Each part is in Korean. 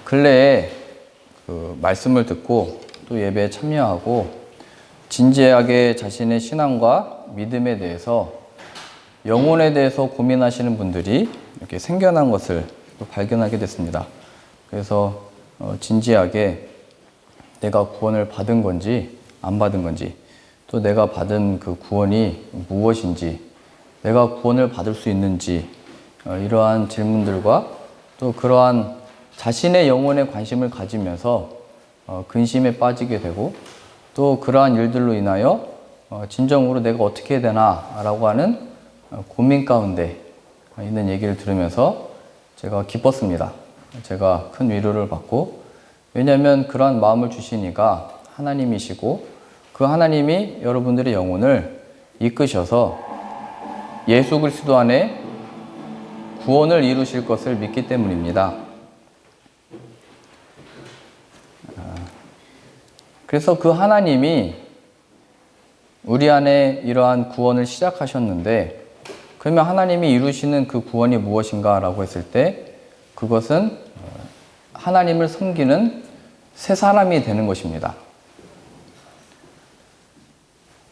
근래에 그 말씀을 듣고 또 예배에 참여하고 진지하게 자신의 신앙과 믿음에 대해서 영혼에 대해서 고민하시는 분들이 이렇게 생겨난 것을 또 발견하게 됐습니다. 그래서 진지하게 내가 구원을 받은 건지 안 받은 건지, 또 내가 받은 그 구원이 무엇인지, 내가 구원을 받을 수 있는지, 이러한 질문들과 또 그러한 자신의 영혼에 관심을 가지면서 근심에 빠지게 되고, 또 그러한 일들로 인하여 진정으로 내가 어떻게 해야 되나라고 하는 고민 가운데 있는 얘기를 들으면서 제가 기뻤습니다. 제가 큰 위로를 받고, 왜냐하면 그러한 마음을 주시니까 하나님이시고 그 하나님이 여러분들의 영혼을 이끄셔서 예수 그리스도 안에 구원을 이루실 것을 믿기 때문입니다. 그래서 그 하나님이 우리 안에 이러한 구원을 시작하셨는데, 그러면 하나님이 이루시는 그 구원이 무엇인가 라고 했을 때 그것은 하나님을 섬기는 새 사람이 되는 것입니다.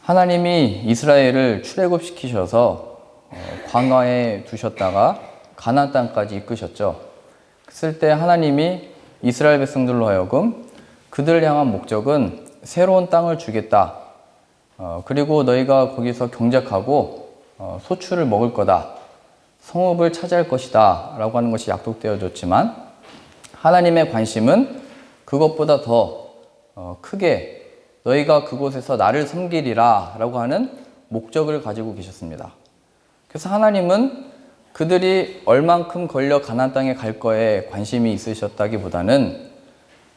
하나님이 이스라엘을 출애굽시키셔서 광야에 두셨다가 가나안 땅까지 이끄셨죠. 그랬을 때 하나님이 이스라엘 백성들로 하여금 그들을 향한 목적은 새로운 땅을 주겠다. 그리고 너희가 거기서 경작하고 소출을 먹을 거다. 성읍을 차지할 것이다. 라고 하는 것이 약속되어졌지만 하나님의 관심은 그것보다 더 크게 너희가 그곳에서 나를 섬기리라 라고 하는 목적을 가지고 계셨습니다. 그래서 하나님은 그들이 얼만큼 걸려 가나안 땅에 갈 거에 관심이 있으셨다기보다는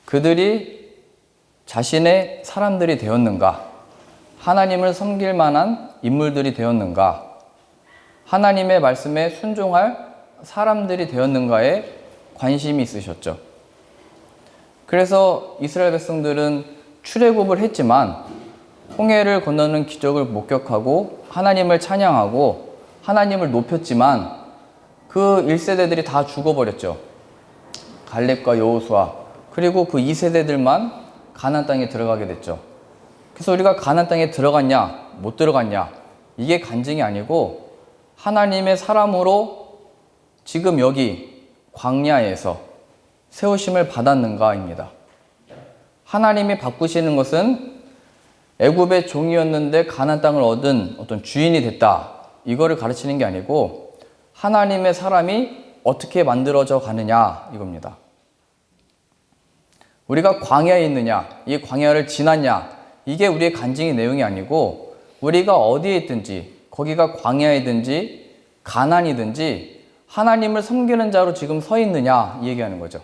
그들이 자신의 사람들이 되었는가, 하나님을 섬길 만한 인물들이 되었는가, 하나님의 말씀에 순종할 사람들이 되었는가에 관심이 있으셨죠. 그래서 이스라엘 백성들은 출애굽을 했지만 홍해를 건너는 기적을 목격하고 하나님을 찬양하고 하나님을 높였지만 그 1세대들이 다 죽어버렸죠. 갈렙과 여호수아, 그리고 그 2세대들만 가나안 땅에 들어가게 됐죠. 그래서 우리가 가나안 땅에 들어갔냐 못 들어갔냐 이게 간증이 아니고 하나님의 사람으로 지금 여기 광야에서 세우심을 받았는가입니다. 하나님이 바꾸시는 것은 애굽의 종이었는데 가나안 땅을 얻은 어떤 주인이 됐다, 이거를 가르치는 게 아니고 하나님의 사람이 어떻게 만들어져 가느냐 이겁니다. 우리가 광야에 있느냐, 이 광야를 지났냐, 이게 우리의 간증의 내용이 아니고 우리가 어디에 있든지, 거기가 광야이든지 가나안이든지 하나님을 섬기는 자로 지금 서 있느냐 이 얘기하는 거죠.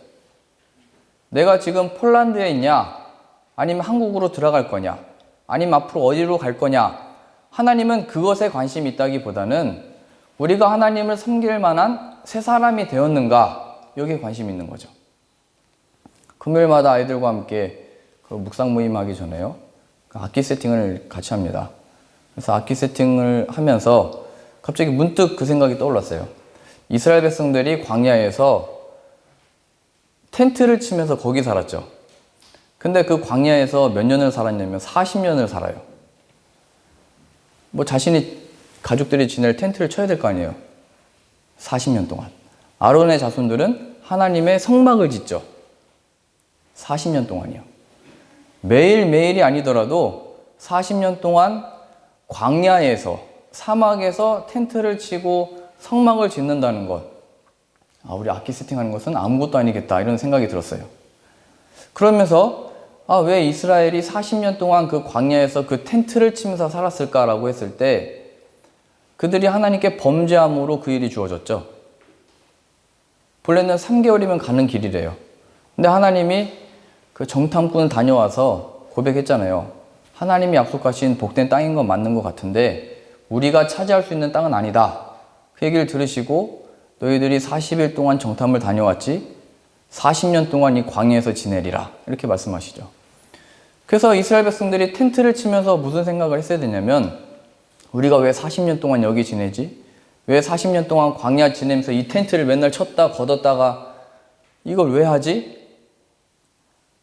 내가 지금 폴란드에 있냐, 아니면 한국으로 들어갈 거냐, 아니면 앞으로 어디로 갈 거냐, 하나님은 그것에 관심이 있다기보다는 우리가 하나님을 섬길 만한 새 사람이 되었는가, 여기에 관심이 있는 거죠. 금요일마다 아이들과 함께 그 묵상 모임 하기 전에요, 악기 세팅을 같이 합니다. 그래서 악기 세팅을 하면서 갑자기 문득 그 생각이 떠올랐어요. 이스라엘 백성들이 광야에서 텐트를 치면서 거기 살았죠. 근데 그 광야에서 몇 년을 살았냐면 40년을 살아요. 뭐 자신이 가족들이 지낼 텐트를 쳐야 될 거 아니에요. 40년 동안. 아론의 자손들은 하나님의 성막을 짓죠. 40년 동안이요. 매일매일이 아니더라도 40년 동안 광야에서, 사막에서 텐트를 치고 성막을 짓는다는 것, 우리 악기 세팅하는 것은 아무것도 아니겠다, 이런 생각이 들었어요. 그러면서 왜 이스라엘이 40년 동안 그 광야에서 그 텐트를 치면서 살았을까라고 했을 때 그들이 하나님께 범죄함으로 그 일이 주어졌죠. 본래는 3개월이면 가는 길이래요. 근데 하나님이 그 정탐꾼을 다녀와서 고백했잖아요. 하나님이 약속하신 복된 땅인 건 맞는 것 같은데 우리가 차지할 수 있는 땅은 아니다. 그 얘기를 들으시고 너희들이 40일 동안 정탐을 다녀왔지 40년 동안 이 광야에서 지내리라, 이렇게 말씀하시죠. 그래서 이스라엘 백성들이 텐트를 치면서 무슨 생각을 했어야 되냐면, 우리가 왜 40년 동안 여기 지내지? 왜 40년 동안 광야 지내면서 이 텐트를 맨날 쳤다 걷었다가 이걸 왜 하지?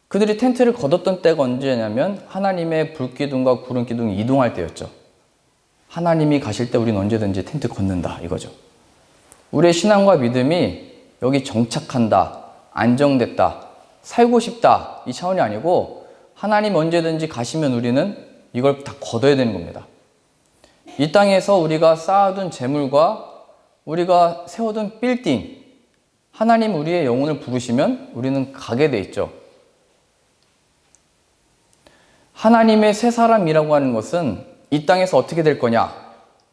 그들이 텐트를 걷었던 때가 언제냐면 하나님의 불기둥과 구름기둥이 이동할 때였죠. 하나님이 가실 때 우리는 언제든지 텐트 걷는다 이거죠. 우리의 신앙과 믿음이 여기 정착한다, 안정됐다, 살고 싶다 이 차원이 아니고 하나님 언제든지 가시면 우리는 이걸 다 걷어야 되는 겁니다. 이 땅에서 우리가 쌓아둔 재물과 우리가 세워둔 빌딩, 하나님 우리의 영혼을 부르시면 우리는 가게 돼 있죠. 하나님의 새 사람이라고 하는 것은 이 땅에서 어떻게 될 거냐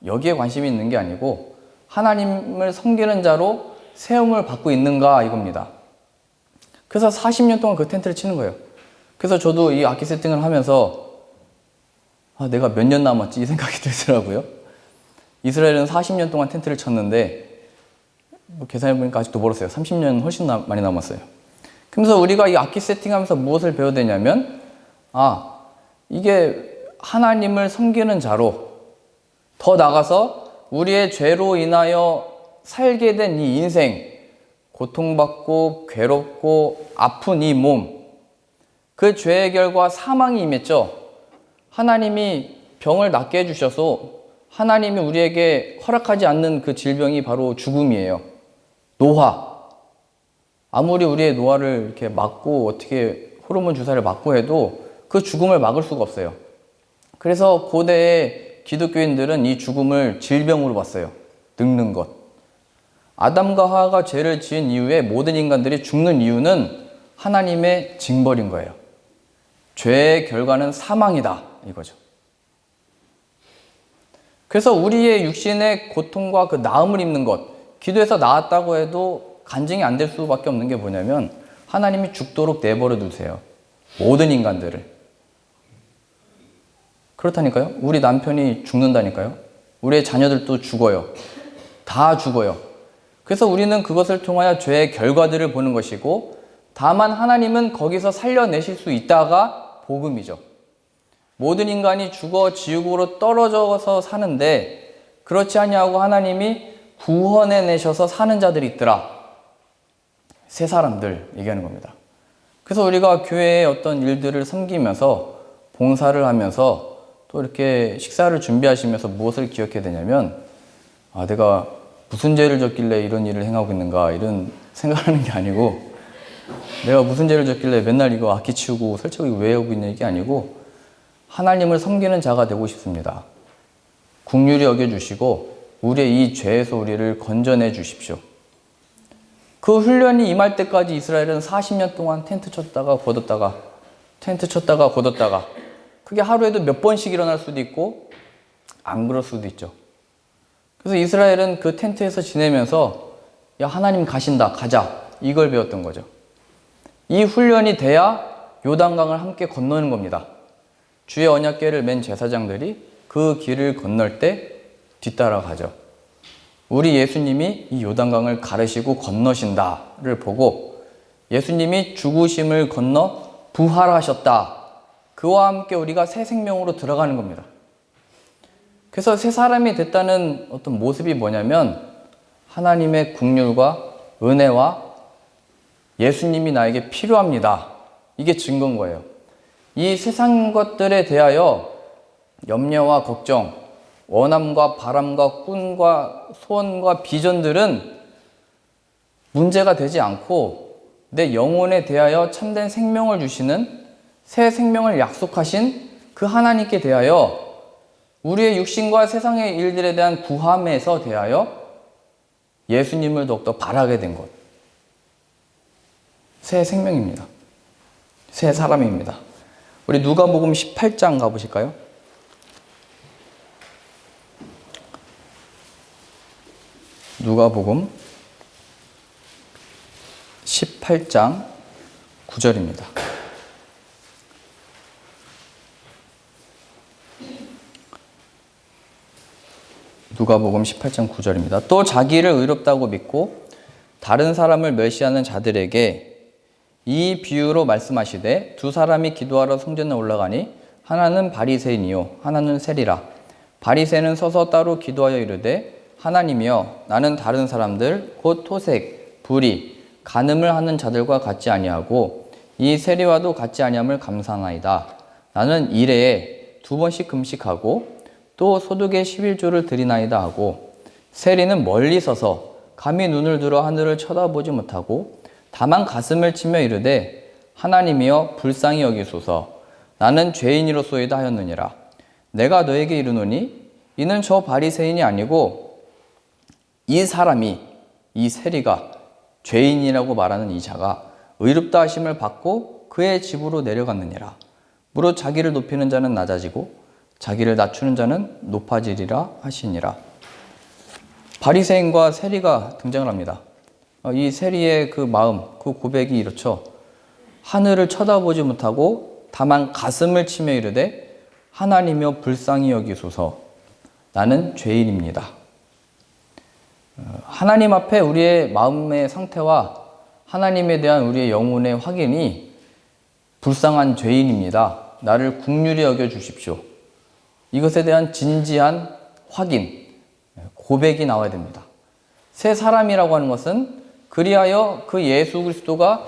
여기에 관심이 있는 게 아니고 하나님을 섬기는 자로 세움을 받고 있는가 이겁니다. 그래서 40년 동안 그 텐트를 치는 거예요. 그래서 저도 이 악기 세팅을 하면서 내가 몇 년 남았지 이 생각이 들더라고요. 이스라엘은 40년 동안 텐트를 쳤는데 계산해보니까 아직도 멀었어요. 30년 훨씬 많이 남았어요. 그러면서 우리가 이 악기 세팅하면서 무엇을 배워야 되냐면 이게 하나님을 섬기는 자로 더 나아가서 우리의 죄로 인하여 살게 된 이 인생, 고통받고 괴롭고 아픈 이 몸, 그 죄의 결과 사망이 임했죠. 하나님이 병을 낫게 해주셔서 하나님이 우리에게 허락하지 않는 그 질병이 바로 죽음이에요. 노화. 아무리 우리의 노화를 이렇게 막고 어떻게 호르몬 주사를 맞고 해도 그 죽음을 막을 수가 없어요. 그래서 고대의 기독교인들은 이 죽음을 질병으로 봤어요. 늙는 것. 아담과 하와가 죄를 지은 이후에 모든 인간들이 죽는 이유는 하나님의 징벌인 거예요. 죄의 결과는 사망이다 이거죠. 그래서 우리의 육신의 고통과 그 나음을 입는 것, 기도해서 나았다고 해도 간증이 안 될 수밖에 없는 게 뭐냐면 하나님이 죽도록 내버려 두세요. 모든 인간들을. 그렇다니까요. 우리 남편이 죽는다니까요. 우리의 자녀들도 죽어요. 다 죽어요. 그래서 우리는 그것을 통하여 죄의 결과들을 보는 것이고 다만 하나님은 거기서 살려내실 수 있다가 복음이죠. 모든 인간이 죽어 지옥으로 떨어져서 사는데 그렇지 아니하고 하나님이 구원해내셔서 사는 자들이 있더라. 새 사람들 얘기하는 겁니다. 그래서 우리가 교회의 어떤 일들을 섬기면서 봉사를 하면서 또 이렇게 식사를 준비하시면서 무엇을 기억해야 되냐면 내가 무슨 죄를 졌길래 이런 일을 행하고 있는가 이런 생각하는 게 아니고 내가 무슨 죄를 졌길래 맨날 이거 악기 치우고 설치고 이거 왜 하고 있냐 이게 아니고 하나님을 섬기는 자가 되고 싶습니다. 긍휼히 여겨주시고 우리의 이 죄에서 우리를 건져내 주십시오. 그 훈련이 임할 때까지 이스라엘은 40년 동안 텐트 쳤다가 걷었다가 텐트 쳤다가 걷었다가 그게 하루에도 몇 번씩 일어날 수도 있고 안 그럴 수도 있죠. 그래서 이스라엘은 그 텐트에서 지내면서 야 하나님 가신다 가자 이걸 배웠던 거죠. 이 훈련이 돼야 요단강을 함께 건너는 겁니다. 주의 언약궤를 맨 제사장들이 그 길을 건널 때 뒤따라가죠. 우리 예수님이 이 요단강을 가르시고 건너신다를 보고 예수님이 죽으심을 건너 부활하셨다. 그와 함께 우리가 새 생명으로 들어가는 겁니다. 그래서 새 사람이 됐다는 어떤 모습이 뭐냐면 하나님의 긍휼과 은혜와 예수님이 나에게 필요합니다. 이게 증거인 거예요. 이 세상 것들에 대하여 염려와 걱정, 원함과 바람과 꿈과 소원과 비전들은 문제가 되지 않고 내 영혼에 대하여 참된 생명을 주시는 새 생명을 약속하신 그 하나님께 대하여 우리의 육신과 세상의 일들에 대한 구함에서 대하여 예수님을 더욱더 바라게 된 것. 새 생명입니다. 새 사람입니다. 우리 누가복음 18장 가보실까요? 누가복음 18장 9절입니다. 누가복음 18장 9절입니다. 또 자기를 의롭다고 믿고 다른 사람을 멸시하는 자들에게 이 비유로 말씀하시되 두 사람이 기도하러 성전에 올라가니 하나는 바리새인이요 하나는 세리라. 바리새인은 서서 따로 기도하여 이르되 하나님이여 나는 다른 사람들 곧 토색, 불의, 간음을 하는 자들과 같지 아니하고 이 세리와도 같지 아니함을 감사하나이다. 나는 일해에 2번씩 금식하고 또 소득의 11조를 드리나이다 하고 세리는 멀리 서서 감히 눈을 들어 하늘을 쳐다보지 못하고 다만 가슴을 치며 이르되 하나님이여 불쌍히 여기소서 나는 죄인이로소이다 하였느니라. 내가 너에게 이르노니 이는 저 바리새인이 아니고 이 사람이 이 세리가 죄인이라고 말하는 이 자가 의롭다 하심을 받고 그의 집으로 내려갔느니라. 무릇 자기를 높이는 자는 낮아지고 자기를 낮추는 자는 높아지리라 하시니라. 바리새인과 세리가 등장을 합니다. 이 세리의 그 마음, 그 고백이 이렇죠. 하늘을 쳐다보지 못하고 다만 가슴을 치며 이르되 하나님이여 불쌍히 여기소서 나는 죄인입니다. 하나님 앞에 우리의 마음의 상태와 하나님에 대한 우리의 영혼의 확인이 불쌍한 죄인입니다. 나를 긍휼히 여겨 주십시오. 이것에 대한 진지한 확인, 고백이 나와야 됩니다. 새 사람이라고 하는 것은 그리하여 그 예수 그리스도가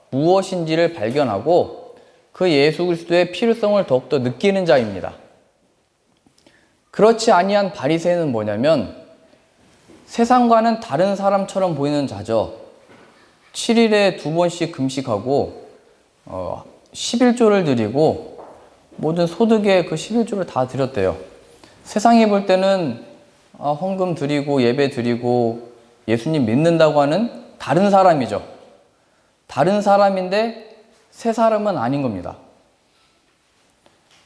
무엇인지를 발견하고 그 예수 그리스도의 필요성을 더욱더 느끼는 자입니다. 그렇지 아니한 바리새인은 뭐냐면 세상과는 다른 사람처럼 보이는 자죠. 7일에 2번씩 금식하고 11조를 드리고 모든 소득의 그 11조를 다 드렸대요. 세상이 볼 때는 헌금 드리고 예배 드리고 예수님 믿는다고 하는 다른 사람이죠. 다른 사람인데 새 사람은 아닌 겁니다.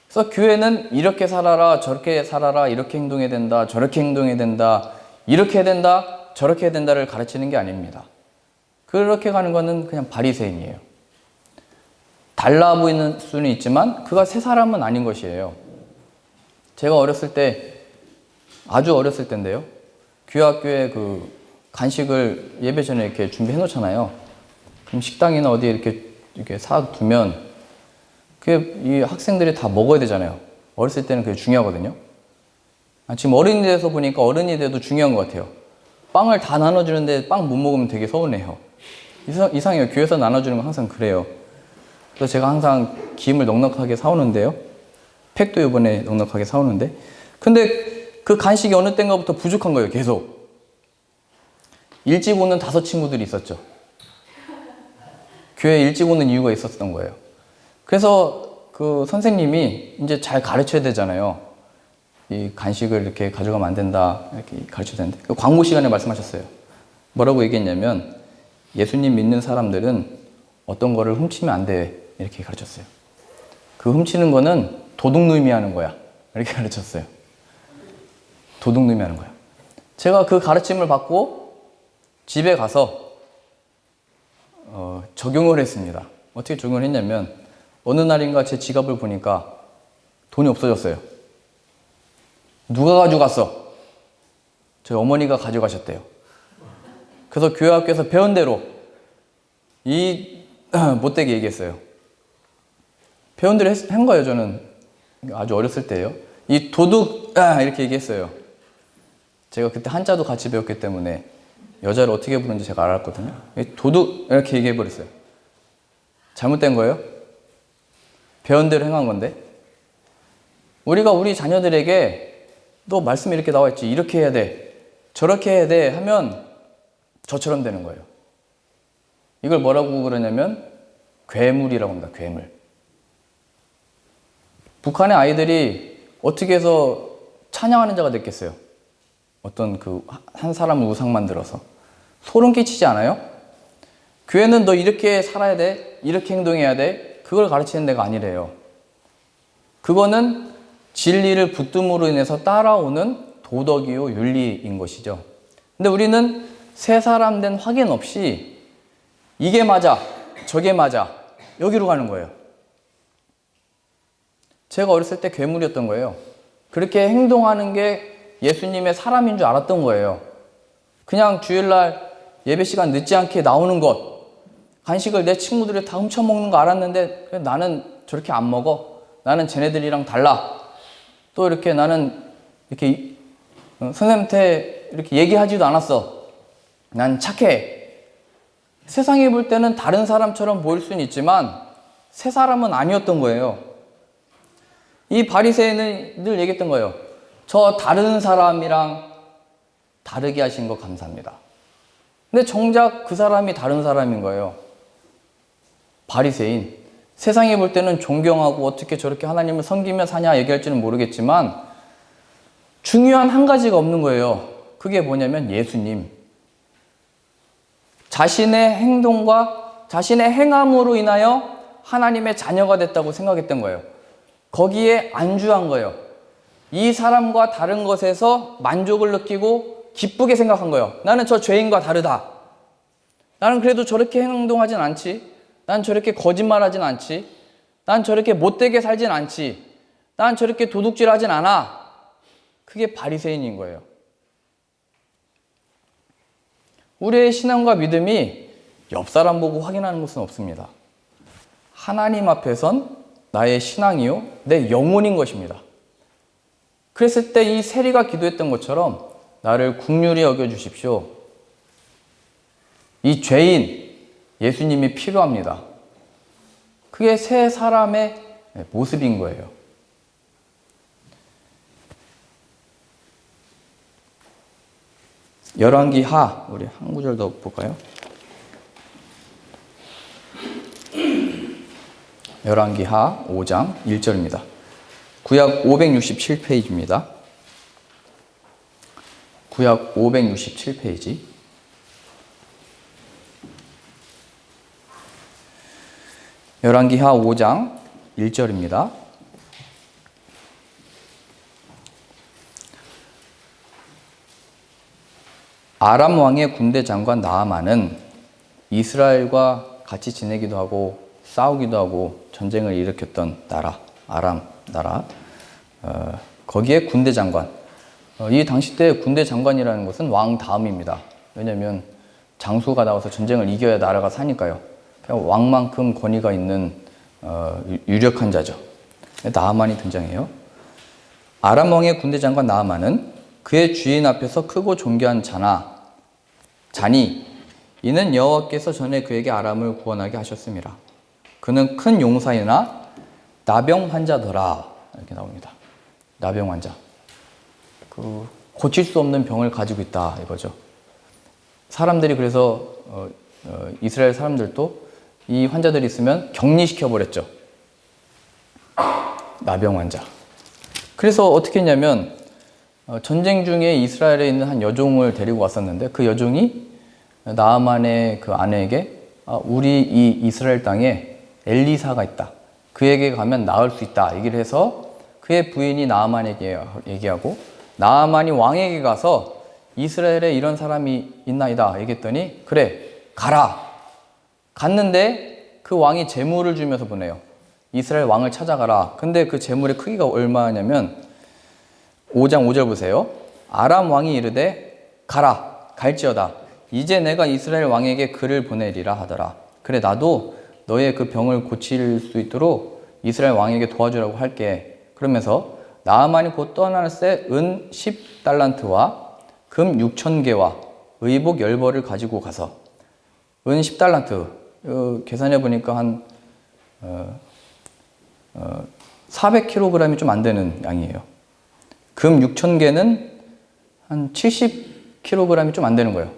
그래서 교회는 이렇게 살아라, 저렇게 살아라, 이렇게 행동해야 된다, 저렇게 행동해야 된다, 이렇게 해야 된다, 저렇게 해야 된다를 가르치는 게 아닙니다. 그렇게 가는 거는 그냥 바리새인이에요. 달라 보이는 수는 있지만 그가 새 사람은 아닌 것이에요. 제가 어렸을 때, 아주 어렸을 때인데요. 교회 학교에 그 간식을 예배 전에 이렇게 준비해 놓잖아요. 그럼 식당이나 어디에 이렇게 사두면 이 학생들이 다 먹어야 되잖아요. 어렸을 때는 그게 중요하거든요. 지금 어른이 돼서 보니까 어른이 돼도 중요한 것 같아요. 빵을 다 나눠주는데 빵 못 먹으면 되게 서운해요. 이상해요. 교회에서 나눠주는 건 항상 그래요. 그래서 제가 항상 김을 넉넉하게 사오는데요. 팩도 이번에 넉넉하게 사오는데. 근데 그 간식이 어느 때인가부터 부족한 거예요. 계속. 일찍 오는 5 친구들이 있었죠. 교회에 일찍 오는 이유가 있었던 거예요. 그래서 그 선생님이 이제 잘 가르쳐야 되잖아요. 이 간식을 이렇게 가져가면 안 된다. 이렇게 가르쳐야 되는데. 그 광고 시간에 말씀하셨어요. 뭐라고 얘기했냐면 예수님 믿는 사람들은 어떤 거를 훔치면 안 돼. 이렇게 가르쳤어요. 그 훔치는 거는 도둑놈이 하는 거야. 이렇게 가르쳤어요. 도둑놈이 하는 거야. 제가 그 가르침을 받고 집에 가서 적용을 했습니다. 어떻게 적용을 했냐면 어느 날인가 제 지갑을 보니까 돈이 없어졌어요. 누가 가져갔어? 저희 어머니가 가져가셨대요. 그래서 교회 학교에서 배운 대로 못되게 얘기했어요. 배운 대로 한 거예요. 저는 아주 어렸을 때예요. 이 도둑 이렇게 얘기했어요. 제가 그때 한자도 같이 배웠기 때문에 여자를 어떻게 부르는지 제가 알았거든요. 도둑 이렇게 얘기해버렸어요. 잘못된 거예요? 배운 대로 행한 건데. 우리가 우리 자녀들에게 너 말씀에 이렇게 나와 있지, 이렇게 해야 돼, 저렇게 해야 돼 하면 저처럼 되는 거예요. 이걸 뭐라고 그러냐면 괴물이라고 합니다. 괴물. 북한의 아이들이 어떻게 해서 찬양하는 자가 됐겠어요? 어떤 한 사람을 우상 만들어서. 소름 끼치지 않아요? 교회는 너 이렇게 살아야 돼, 이렇게 행동해야 돼, 그걸 가르치는 데가 아니래요. 그거는 진리를 붙듦으로 인해서 따라오는 도덕이요 윤리인 것이죠. 근데 우리는 새 사람 된 확인 없이 이게 맞아, 저게 맞아, 여기로 가는 거예요. 제가 어렸을 때 괴물이었던 거예요. 그렇게 행동하는 게 예수님의 사람인 줄 알았던 거예요. 그냥 주일날 예배 시간 늦지 않게 나오는 것, 간식을 내 친구들이 다 훔쳐먹는 거 알았는데 나는 저렇게 안 먹어. 나는 쟤네들이랑 달라. 또 이렇게 나는 이렇게 선생님한테 이렇게 얘기하지도 않았어. 난 착해. 세상이 볼 때는 다른 사람처럼 보일 수는 있지만 새 사람은 아니었던 거예요. 이 바리새인은 늘 얘기했던 거예요. 저 다른 사람이랑 다르게 하신 거 감사합니다. 근데 정작 그 사람이 다른 사람인 거예요. 바리새인. 세상이 볼 때는 존경하고 어떻게 저렇게 하나님을 섬기며 사냐 얘기할지는 모르겠지만 중요한 한 가지가 없는 거예요. 그게 뭐냐면 예수님. 자신의 행동과 자신의 행함으로 인하여 하나님의 자녀가 됐다고 생각했던 거예요. 거기에 안주한 거예요. 이 사람과 다른 것에서 만족을 느끼고 기쁘게 생각한 거예요. 나는 저 죄인과 다르다. 나는 그래도 저렇게 행동하진 않지. 난 저렇게 거짓말하진 않지. 난 저렇게 못되게 살진 않지. 난 저렇게 도둑질하진 않아. 그게 바리새인인 거예요. 우리의 신앙과 믿음이 옆 사람 보고 확인하는 것은 없습니다. 하나님 앞에선 나의 신앙이요, 내 영혼인 것입니다. 그랬을 때 이 세리가 기도했던 것처럼 나를 긍휼히 여겨주십시오. 이 죄인, 예수님이 필요합니다. 그게 새 사람의 모습인 거예요. 열왕기하, 우리 한 구절 더 볼까요? 열왕기하 5장 1절입니다. 구약 567페이지입니다. 구약 567페이지. 열왕기하 5장 1절입니다. 아람 왕의 군대 장관 나아만은 이스라엘과 같이 지내기도 하고 싸우기도 하고 전쟁을 일으켰던 나라, 아람 나라. 거기에 군대 장관. 이 당시 때 군대 장관이라는 것은 왕 다음입니다. 왜냐하면 장수가 나와서 전쟁을 이겨야 나라가 사니까요. 왕만큼 권위가 있는 유력한 자죠. 나아만이 등장해요. 아람 왕의 군대 장관 나아만은 그의 주인 앞에서 크고 존귀한 자니 이는 여호와께서 전에 그에게 아람을 구원하게 하셨습니다. 그는 큰 용사이나 나병 환자더라. 이렇게 나옵니다. 나병 환자. 고칠 수 없는 병을 가지고 있다 이거죠. 사람들이 그래서 이스라엘 사람들도 이 환자들이 있으면 격리시켜 버렸죠. 나병 환자. 그래서 어떻게 했냐면 전쟁 중에 이스라엘에 있는 한 여종을 데리고 왔었는데 그 여종이 나아만의 그 아내에게 우리 이 이스라엘 땅에 엘리사가 있다. 그에게 가면 나을 수 있다. 얘기를 해서 그의 부인이 나아만에게 얘기하고 나아만이 왕에게 가서 이스라엘에 이런 사람이 있나이다 얘기했더니 그래 가라. 갔는데 그 왕이 재물을 주면서 보내요. 이스라엘 왕을 찾아가라. 근데 그 재물의 크기가 얼마냐면 5장 5절 보세요. 아람 왕이 이르되 가라 갈지어다. 이제 내가 이스라엘 왕에게 글을 보내리라 하더라. 그래 나도 너의 그 병을 고칠 수 있도록 이스라엘 왕에게 도와주라고 할게. 그러면서 나아만이 곧 떠나는새 은 10달란트와 금 6,000개와 의복 10벌을 가지고 가서 은 10달란트 계산해 보니까 한 400kg이 좀 안 되는 양이에요. 금 6,000개는 한 70kg이 좀 안 되는 거예요.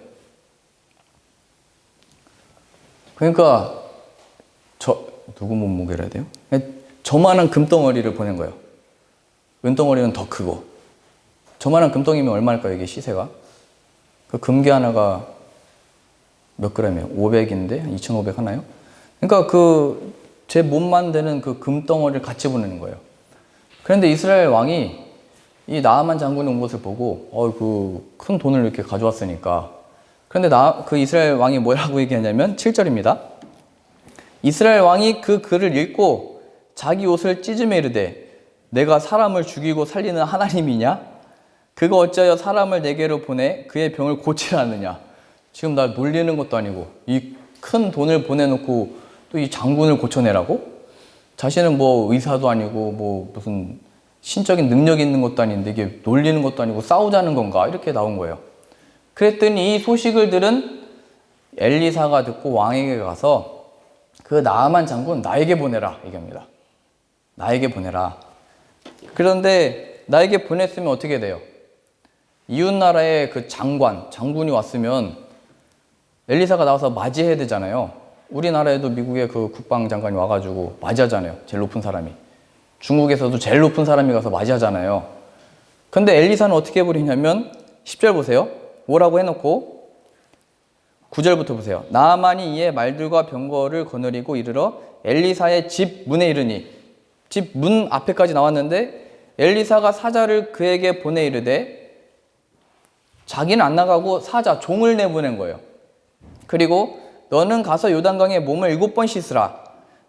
그러니까 누구 몸무게라 해야 돼요? 저만한 금덩어리를 보낸 거예요. 은덩어리는 더 크고. 저만한 금덩이면 얼마일까요, 이게 시세가? 그 금괴 하나가 몇 그램이에요? 500인데? 2,500 하나요? 그러니까 제 몸만 되는 그 금덩어리를 같이 보내는 거예요. 그런데 이스라엘 왕이 이 나아만 장군이 온 것을 보고, 큰 돈을 이렇게 가져왔으니까. 그런데 그 이스라엘 왕이 뭐라고 얘기하냐면 7절입니다. 이스라엘 왕이 그 글을 읽고 자기 옷을 찢으며 이르되 내가 사람을 죽이고 살리는 하나님이냐? 그가 어찌하여 사람을 내게로 보내 그의 병을 고치라느냐? 지금 날 놀리는 것도 아니고 이 큰 돈을 보내놓고 또 이 장군을 고쳐내라고? 자신은 뭐 의사도 아니고 뭐 무슨 신적인 능력이 있는 것도 아닌데 이게 놀리는 것도 아니고 싸우자는 건가? 이렇게 나온 거예요. 그랬더니 이 소식을 들은 엘리사가 듣고 왕에게 가서 그 나아만 장군 나에게 보내라 얘기합니다. 나에게 보내라. 그런데 나에게 보냈으면 어떻게 돼요? 이웃나라의 그 장군이 왔으면 엘리사가 나와서 맞이해야 되잖아요. 우리나라에도 미국의 그 국방장관이 와가지고 맞이하잖아요. 제일 높은 사람이. 중국에서도 제일 높은 사람이 가서 맞이하잖아요. 근데 엘리사는 어떻게 해버리냐면 10절 보세요. 뭐라고 해놓고 9절부터 보세요. 나아만이 이에 말들과 병거를 거느리고 이르러 엘리사의 집 문에 이르니, 집 문 앞에까지 나왔는데 엘리사가 사자를 그에게 보내 이르되, 자기는 안 나가고 사자 종을 내보낸 거예요. 그리고 너는 가서 요단강에 몸을 7번 씻으라.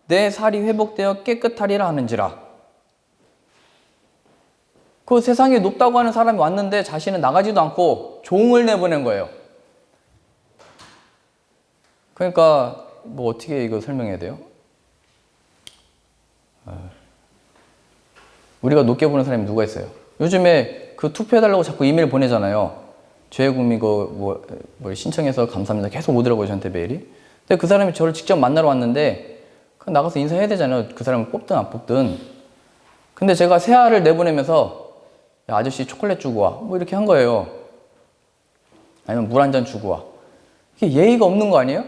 내 살이 회복되어 깨끗하리라 하는지라. 그 세상에 높다고 하는 사람이 왔는데 자신은 나가지도 않고 종을 내보낸 거예요. 그러니까 뭐 어떻게 이거 설명해야 돼요? 우리가 높게 보는 사람이 누가 있어요? 요즘에 그 투표해달라고 자꾸 이메일 보내잖아요. 죄국민 뭐 신청해서 감사합니다. 계속 오더라고요, 저한테 메일이. 근데 그 사람이 저를 직접 만나러 왔는데 나가서 인사해야 되잖아요. 그 사람을 뽑든 안 뽑든. 근데 제가 새알을 내보내면서 야, 아저씨 초콜릿 주고 와. 뭐 이렇게 한 거예요. 아니면 물 한 잔 주고 와. 이게 예의가 없는 거 아니에요?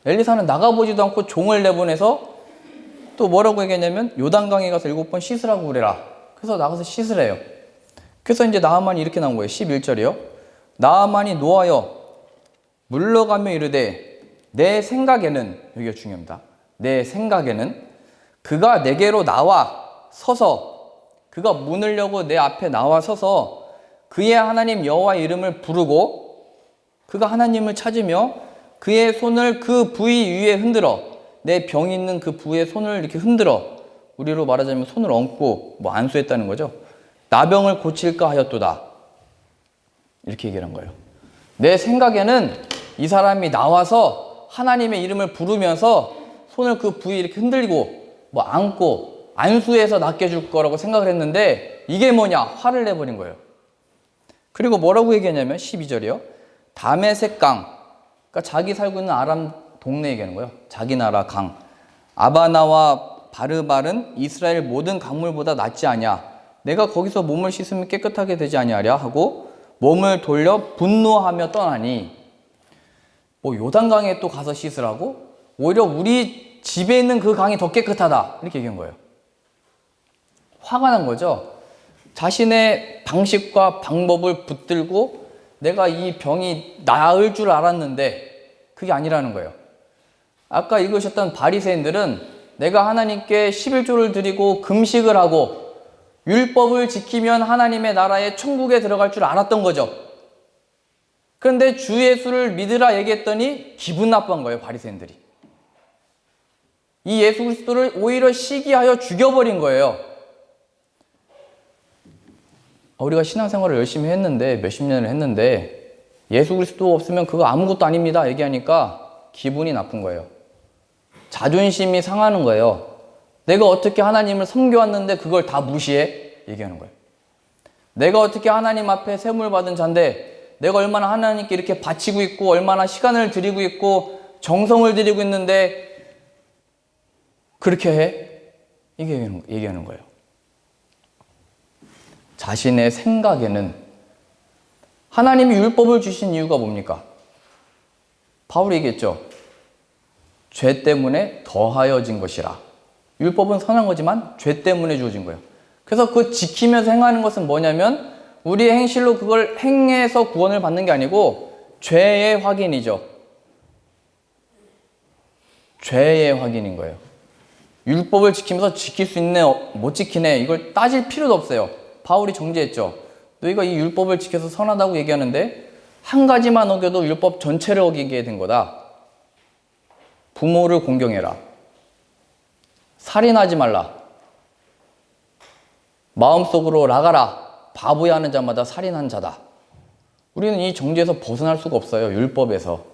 엘리사는 나가보지도 않고 종을 내보내서 또 뭐라고 얘기했냐면 요단강에 가서 7번 씻으라고 그래라. 그래서 나가서 씻으래요. 그래서 이제 나아만이 이렇게 나온 거예요. 11절이요. 나아만이 노하여 물러가며 이르되 내 생각에는, 여기가 중요합니다. 내 생각에는 그가 내게로 나와 서서, 그가 문을 열고 내 앞에 나와 서서 그의 하나님 여호와의 이름을 부르고 그가 하나님을 찾으며 그의 손을 그 부위 위에 흔들어, 내 병이 있는 그 부위에 손을 이렇게 흔들어, 우리로 말하자면 손을 얹고 뭐 안수했다는 거죠. 나병을 고칠까 하였도다. 이렇게 얘기를 한 거예요. 내 생각에는 이 사람이 나와서 하나님의 이름을 부르면서 손을 그 부위에 이렇게 흔들고 뭐 안고 안수해서 낫게 해줄 거라고 생각을 했는데 이게 뭐냐? 화를 내버린 거예요. 그리고 뭐라고 얘기했냐면 12절이요. 다메섹 강, 그러니까 자기 살고 있는 아람 동네 얘기하는 거예요. 자기 나라 강. 아바나와 바르발은 이스라엘 모든 강물보다 낫지 아니야. 내가 거기서 몸을 씻으면 깨끗하게 되지 아니하랴 하고 몸을 돌려 분노하며 떠나니, 뭐 요단강에 또 가서 씻으라고? 오히려 우리 집에 있는 그 강이 더 깨끗하다. 이렇게 얘기한 거예요. 화가 난 거죠. 자신의 방식과 방법을 붙들고 내가 이 병이 나을 줄 알았는데 그게 아니라는 거예요. 아까 읽으셨던 바리새인들은 내가 하나님께 11조를 드리고 금식을 하고 율법을 지키면 하나님의 나라에 천국에 들어갈 줄 알았던 거죠. 그런데 주 예수를 믿으라 얘기했더니 기분 나쁜 거예요, 바리새인들이. 이 예수 그리스도를 오히려 시기하여 죽여버린 거예요. 우리가 신앙생활을 열심히 했는데, 몇십 년을 했는데 예수 그리스도 없으면 그거 아무것도 아닙니다 얘기하니까 기분이 나쁜 거예요. 자존심이 상하는 거예요. 내가 어떻게 하나님을 섬겨왔는데 그걸 다 무시해? 얘기하는 거예요. 내가 어떻게 하나님 앞에 세움을 받은 자인데 내가 얼마나 하나님께 이렇게 바치고 있고 얼마나 시간을 드리고 있고 정성을 드리고 있는데 그렇게 해? 이게 얘기하는 거예요. 자신의 생각에는 하나님이 율법을 주신 이유가 뭡니까? 바울이 얘기했죠. 죄 때문에 더하여진 것이라. 율법은 선한 거지만 죄 때문에 주어진 거예요. 그래서 그 지키면서 행하는 것은 뭐냐면 우리의 행실로 그걸 행해서 구원을 받는 게 아니고 죄의 확인이죠. 죄의 확인인 거예요. 율법을 지키면서 지킬 수 있네, 못 지키네, 이걸 따질 필요도 없어요. 바울이 정죄했죠. 너희가 이 율법을 지켜서 선하다고 얘기하는데 한 가지만 어겨도 율법 전체를 어기게 된 거다. 부모를 공경해라. 살인하지 말라. 마음속으로 나가라. 바보야 하는 자마다 살인한 자다. 우리는 이 정죄에서 벗어날 수가 없어요. 율법에서.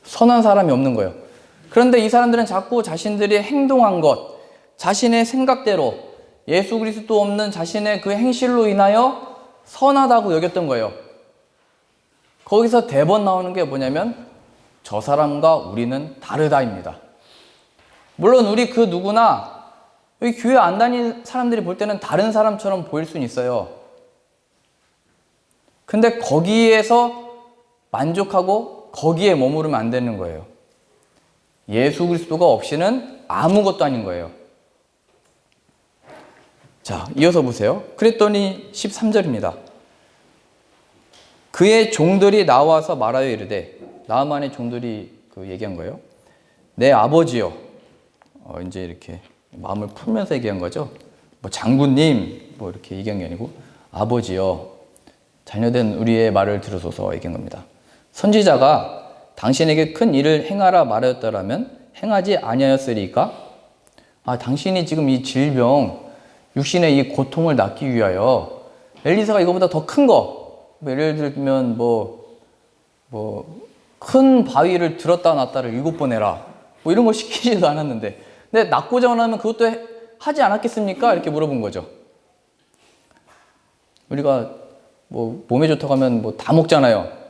선한 사람이 없는 거예요. 그런데 이 사람들은 자꾸 자신들이 행동한 것, 자신의 생각대로 예수 그리스도 없는 자신의 그 행실로 인하여 선하다고 여겼던 거예요. 거기서 대번 나오는 게 뭐냐면 저 사람과 우리는 다르다입니다. 물론 우리 그 누구나 여기 교회 안 다니는 사람들이 볼 때는 다른 사람처럼 보일 수는 있어요. 근데 거기에서 만족하고 거기에 머무르면 안 되는 거예요. 예수 그리스도가 없이는 아무것도 아닌 거예요. 자, 이어서 보세요. 그랬더니 13절입니다. 그의 종들이 나와서 말하여 이르되, 나아만의 종들이 얘기한 거예요. 내 아버지요. 이제 이렇게 마음을 풀면서 얘기한 거죠. 뭐 장군님 뭐 이렇게 얘기한 게 아니고 아버지요. 자녀된 우리의 말을 들으소서 얘기한 겁니다. 선지자가 당신에게 큰 일을 행하라 말하였더라면 행하지 아니하였으리까? 당신이 지금 이 질병, 육신의 이 고통을 낫기 위하여 엘리사가 이거보다 더 큰 거, 예를 들면 큰 바위를 들었다 놨다를 7번 해라. 뭐 이런 거 시키지도 않았는데. 근데 낫고자 하면 그것도 하지 않았겠습니까? 이렇게 물어본 거죠. 우리가 몸에 좋다고 하면 다 먹잖아요.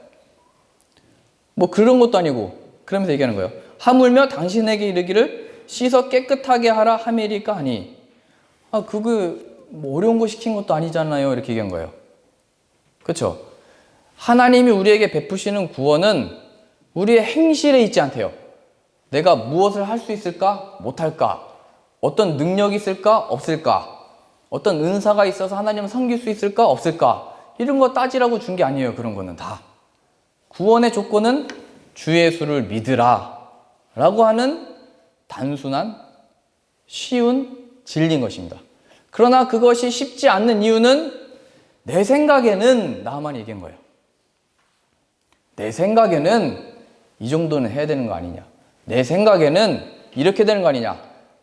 그런 것도 아니고, 그러면서 얘기하는 거예요. 하물며 당신에게 이르기를 씻어 깨끗하게 하라 하메리까 하니. 그거 어려운 거 시킨 것도 아니잖아요. 이렇게 얘기한 거예요. 그렇죠? 하나님이 우리에게 베푸시는 구원은 우리의 행실에 있지 않대요. 내가 무엇을 할 수 있을까? 못할까? 어떤 능력이 있을까? 없을까? 어떤 은사가 있어서 하나님을 섬길 수 있을까? 없을까? 이런 거 따지라고 준 게 아니에요. 그런 거는 다. 구원의 조건은 주 예수를 믿으라 라고 하는 단순한 쉬운 진리인 것입니다. 그러나 그것이 쉽지 않는 이유는 내 생각에는 나만 얘기한 거예요. 내 생각에는 이 정도는 해야 되는 거 아니냐. 내 생각에는 이렇게 되는 거 아니냐.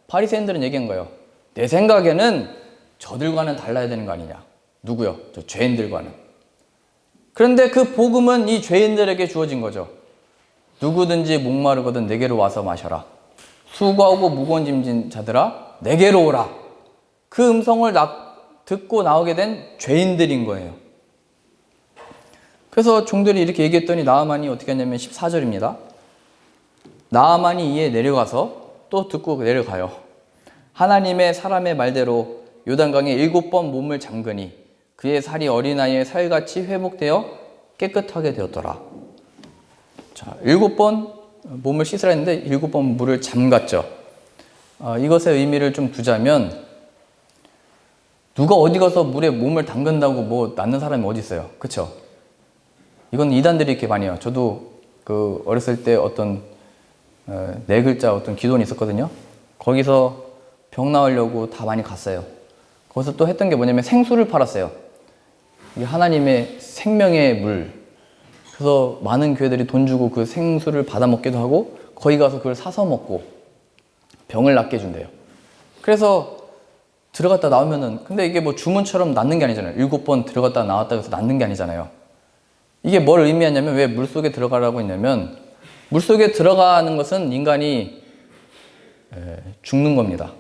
바리새인들은 얘기한 거예요. 내 생각에는 저들과는 달라야 되는 거 아니냐. 누구요? 저 죄인들과는. 그런데 그 복음은 이 죄인들에게 주어진 거죠. 누구든지 목마르거든 내게로 와서 마셔라. 수고하고 무거운 짐진 자들아 내게로 오라. 그 음성을 듣고 나오게 된 죄인들인 거예요. 그래서 종들이 이렇게 얘기했더니 나아만이 어떻게 했냐면 14절입니다. 나아만이 이에 내려가서 또 듣고 내려가요. 하나님의 사람의 말대로 요단강에 7번 몸을 잠그니 그의 살이 어린아이의 살같이 회복되어 깨끗하게 되었더라. 자, 7번 몸을 씻으라 했는데 7번 물을 잠갔죠. 이것의 의미를 좀 두자면 누가 어디 가서 물에 몸을 담근다고 낫는 사람이 어디 있어요? 그쵸? 이건 이단들이 이렇게 많이 해요. 저도 어렸을 때 어떤 네 글자 어떤 기도원이 있었거든요. 거기서 병 나으려고 다 많이 갔어요. 거기서 또 했던 게 뭐냐면 생수를 팔았어요. 이게 하나님의 생명의 물. 그래서 많은 교회들이 돈 주고 그 생수를 받아 먹기도 하고 거기 가서 그걸 사서 먹고 병을 낫게 해준대요. 그래서 들어갔다 나오면은, 근데 이게 주문처럼 낫는 게 아니잖아요. 7번 들어갔다 나왔다 해서 낫는 게 아니잖아요. 이게 뭘 의미하냐면, 왜 물속에 들어가라고 했냐면, 물속에 들어가는 것은 인간이 죽는 겁니다.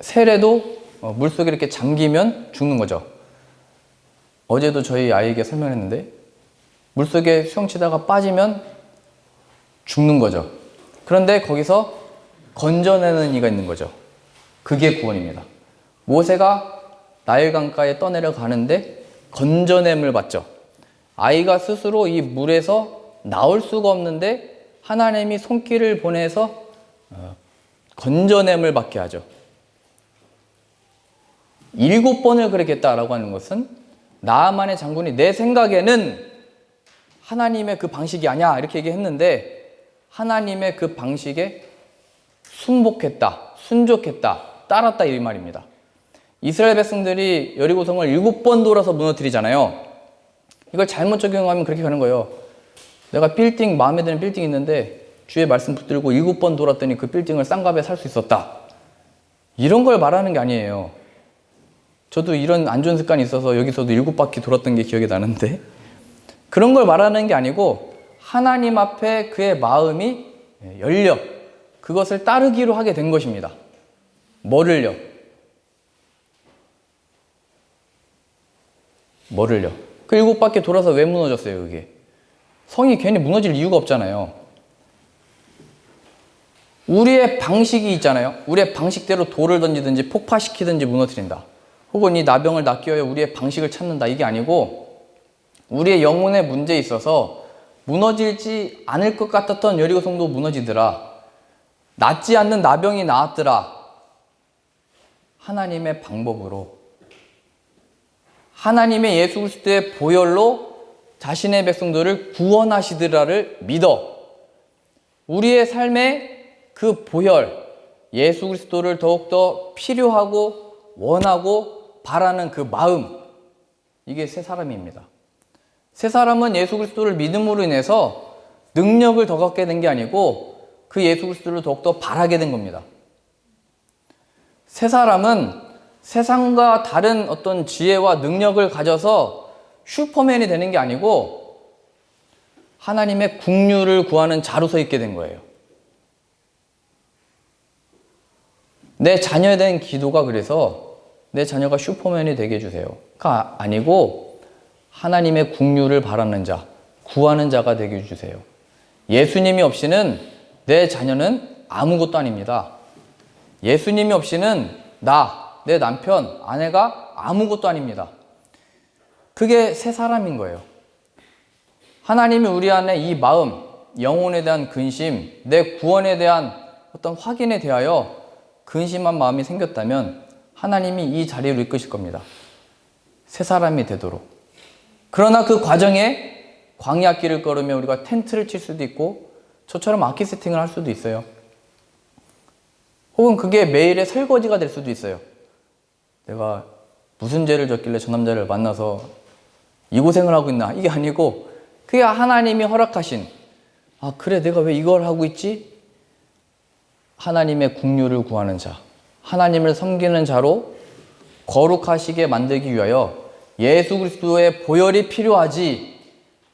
세례도 물속에 이렇게 잠기면 죽는 거죠. 어제도 저희 아이에게 설명했는데, 물속에 수영치다가 빠지면 죽는 거죠. 그런데 거기서 건져내는 이가 있는 거죠. 그게 구원입니다. 모세가 나일강가에 떠내려 가는데 건져냄을 받죠. 아이가 스스로 이 물에서 나올 수가 없는데 하나님이 손길을 보내서 건져냄을 받게 하죠. 7번을 그랬겠다라고 하는 것은 나아만의 장군이 내 생각에는 하나님의 그 방식이 아니야 이렇게 얘기했는데 하나님의 그 방식에 순복했다, 순종했다, 따랐다 이 말입니다. 이스라엘 백성들이 여리고성을 7번 돌아서 무너뜨리잖아요. 이걸 잘못 적용하면 그렇게 가는 거예요. 내가 마음에 드는 빌딩이 있는데 주의 말씀 붙들고 7번 돌았더니 그 빌딩을 싼 값에 살 수 있었다. 이런 걸 말하는 게 아니에요. 저도 이런 안 좋은 습관이 있어서 여기서도 7바퀴 돌았던 게 기억이 나는데 그런 걸 말하는 게 아니고 하나님 앞에 그의 마음이 열려 그것을 따르기로 하게 된 것입니다. 뭐를요? 그 7바퀴 돌아서 왜 무너졌어요, 그게? 성이 괜히 무너질 이유가 없잖아요. 우리의 방식이 있잖아요. 우리의 방식대로 돌을 던지든지 폭파시키든지 무너뜨린다. 혹은 이 나병을 낚여야 우리의 방식을 찾는다. 이게 아니고 우리의 영혼의 문제에 있어서 무너지지 않을 것 같았던 여리고성도 무너지더라. 낫지 않는 나병이 나았더라. 하나님의 방법으로, 하나님의 예수 그리스도의 보혈로 자신의 백성들을 구원하시더라를 믿어 우리의 삶에 그 보혈, 예수 그리스도를 더욱더 필요하고 원하고 바라는 그 마음, 이게 새 사람입니다. 새 사람은 예수 그리스도를 믿음으로 인해서 능력을 더 갖게 된 게 아니고 그 예수 그리스도를 더욱더 바라게 된 겁니다. 새 사람은 세상과 다른 어떤 지혜와 능력을 가져서 슈퍼맨이 되는 게 아니고 하나님의 긍휼을 구하는 자로 서 있게 된 거예요. 내 자녀에 대한 기도가 그래서 내 자녀가 슈퍼맨이 되게 해주세요가 아니고 하나님의 긍휼을 바라는 자, 구하는 자가 되게 해주세요. 예수님이 없이는 내 자녀는 아무것도 아닙니다. 예수님이 없이는 내 남편, 아내가 아무것도 아닙니다. 그게 새 사람인 거예요. 하나님이 우리 안에 이 마음, 영혼에 대한 근심, 내 구원에 대한 어떤 확인에 대하여 근심한 마음이 생겼다면 하나님이 이 자리로 이끄실 겁니다. 새 사람이 되도록. 그러나 그 과정에 광야길을 걸으며 우리가 텐트를 칠 수도 있고 저처럼 악기 세팅을 할 수도 있어요. 혹은 그게 매일의 설거지가 될 수도 있어요. 내가 무슨 죄를 졌길래 저 남자를 만나서 이 고생을 하고 있나? 이게 아니고 그게 하나님이 허락하신, 그래 내가 왜 이걸 하고 있지? 하나님의 긍휼을 구하는 자, 하나님을 섬기는 자로 거룩하시게 만들기 위하여 예수 그리스도의 보혈이 필요하지,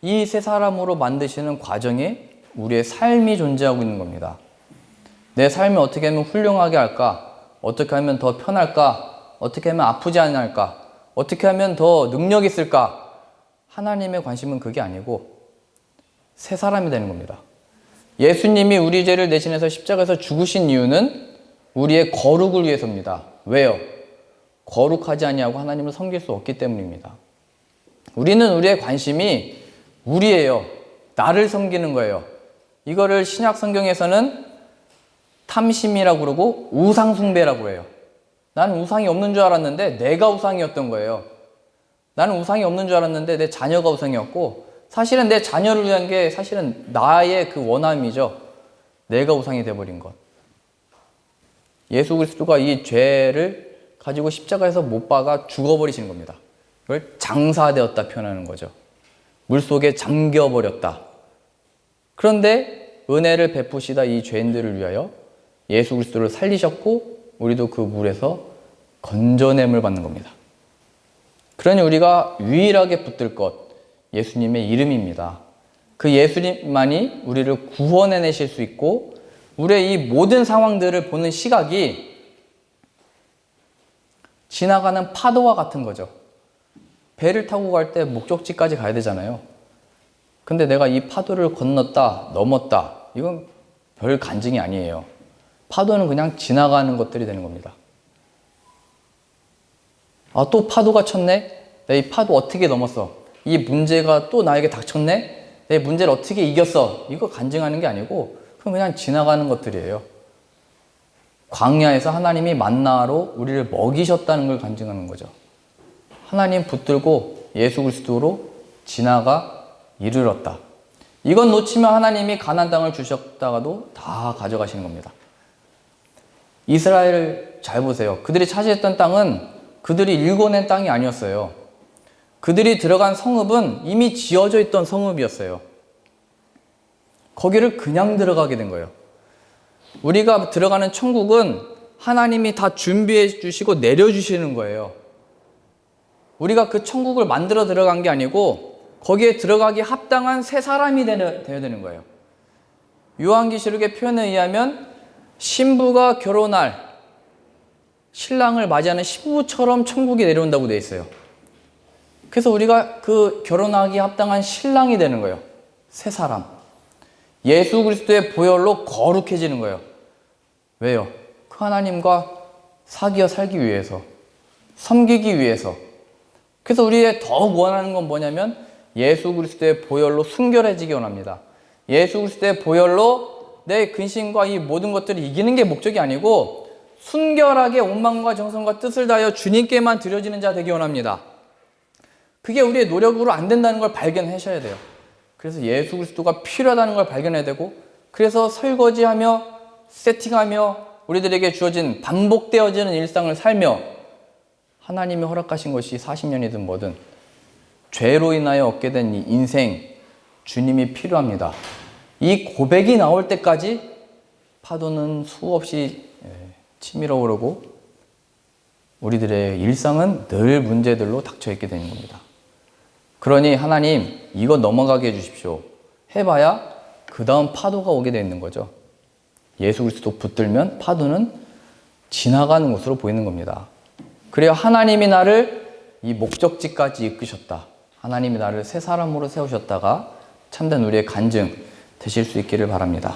이 새 사람으로 만드시는 과정에 우리의 삶이 존재하고 있는 겁니다. 내 삶을 어떻게 하면 훌륭하게 할까? 어떻게 하면 더 편할까? 어떻게 하면 아프지 않을까? 어떻게 하면 더 능력 있을까? 하나님의 관심은 그게 아니고 새 사람이 되는 겁니다. 예수님이 우리 죄를 대신해서 십자가에서 죽으신 이유는 우리의 거룩을 위해서입니다. 왜요? 거룩하지 아니하고 하나님을 섬길 수 없기 때문입니다. 우리는 우리의 관심이 우리예요. 나를 섬기는 거예요. 이거를 신약 성경에서는 탐심이라고 그러고 우상숭배라고 해요. 나는 우상이 없는 줄 알았는데 내가 우상이었던 거예요. 나는 우상이 없는 줄 알았는데 내 자녀가 우상이었고, 사실은 내 자녀를 위한 게 사실은 나의 그 원함이죠. 내가 우상이 돼버린 것. 예수 그리스도가 이 죄를 가지고 십자가에서 못 박아 죽어버리시는 겁니다. 이걸 장사되었다 표현하는 거죠. 물속에 잠겨버렸다. 그런데 은혜를 베푸시다 이 죄인들을 위하여 예수 그리스도를 살리셨고 우리도 그 물에서 건져냄을 받는 겁니다. 그러니 우리가 유일하게 붙들 것, 예수님의 이름입니다. 그 예수님만이 우리를 구원해내실 수 있고 우리의 이 모든 상황들을 보는 시각이 지나가는 파도와 같은 거죠. 배를 타고 갈 때 목적지까지 가야 되잖아요. 근데 내가 이 파도를 건넜다, 넘었다, 이건 별 간증이 아니에요. 파도는 그냥 지나가는 것들이 되는 겁니다. 또 파도가 쳤네? 내가 이 파도 어떻게 넘었어? 이 문제가 또 나에게 닥쳤네? 내 문제를 어떻게 이겼어? 이거 간증하는 게 아니고 그건 그냥 지나가는 것들이에요. 광야에서 하나님이 만나로 우리를 먹이셨다는 걸 간증하는 거죠. 하나님 붙들고 예수 그리스도로 지나가 이르렀다. 이건 놓치면 하나님이 가나안 땅을 주셨다가도 다 가져가시는 겁니다. 이스라엘을 잘 보세요. 그들이 차지했던 땅은 그들이 일궈낸 땅이 아니었어요. 그들이 들어간 성읍은 이미 지어져 있던 성읍이었어요. 거기를 그냥 들어가게 된 거예요. 우리가 들어가는 천국은 하나님이 다 준비해 주시고 내려주시는 거예요. 우리가 그 천국을 만들어 들어간 게 아니고 거기에 들어가기 합당한 새 사람이 되어야 되는 거예요. 요한계시록의 표현에 의하면 신부가 결혼할 신랑을 맞이하는 신부처럼 천국이 내려온다고 되어 있어요. 그래서 우리가 그 결혼하기에 합당한 신랑이 되는 거예요. 새 사람. 예수 그리스도의 보혈로 거룩해지는 거예요. 왜요? 그 하나님과 사귀어 살기 위해서, 섬기기 위해서. 그래서 우리의 더욱 원하는 건 뭐냐면 예수 그리스도의 보혈로 순결해지기 원합니다. 예수 그리스도의 보혈로 내 근심과 이 모든 것들을 이기는 게 목적이 아니고 순결하게 온 마음과 정성과 뜻을 다하여 주님께만 드려지는 자 되기 원합니다. 그게 우리의 노력으로 안 된다는 걸 발견하셔야 돼요. 그래서 예수 그리스도가 필요하다는 걸 발견해야 되고, 그래서 설거지하며 세팅하며 우리들에게 주어진 반복되어지는 일상을 살며 하나님이 허락하신 것이 40년이든 뭐든 죄로 인하여 얻게 된 이 인생, 주님이 필요합니다. 이 고백이 나올 때까지 파도는 수없이 치밀어 오르고 우리들의 일상은 늘 문제들로 닥쳐있게 되는 겁니다. 그러니 하나님, 이거 넘어가게 해주십시오. 해봐야 그 다음 파도가 오게 되어 있는 거죠. 예수 그리스도 붙들면 파도는 지나가는 것으로 보이는 겁니다. 그래야 하나님이 나를 이 목적지까지 이끄셨다. 하나님이 나를 새 사람으로 세우셨다가 참된 우리의 간증 되실 수 있기를 바랍니다.